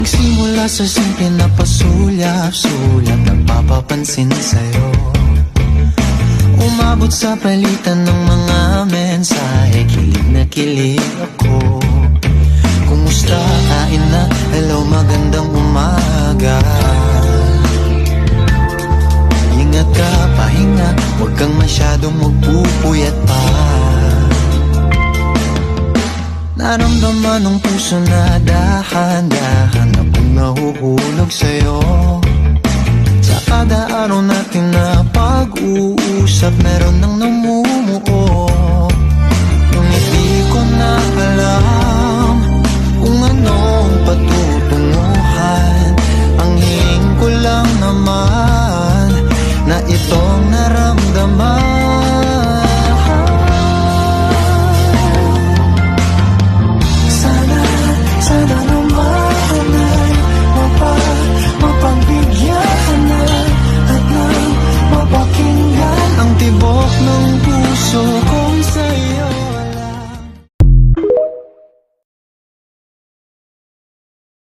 Nagsimula sa simple na pasulyap-sulat, nagpapapansin sa'yo. Umabot sa palitan ng mga mensahe, kilig na kilig ako. Kumusta, kain na, hello, magandang umaga. Ingat ka, pahinga, huwag kang masyadong magpupuyat pa. Naramdaman ng puso na dahan-dahan akong nahuhulog sa'yo. Sa kada araw natin na pag-uusap, meron nang namumuo. Nung hindi ko na alam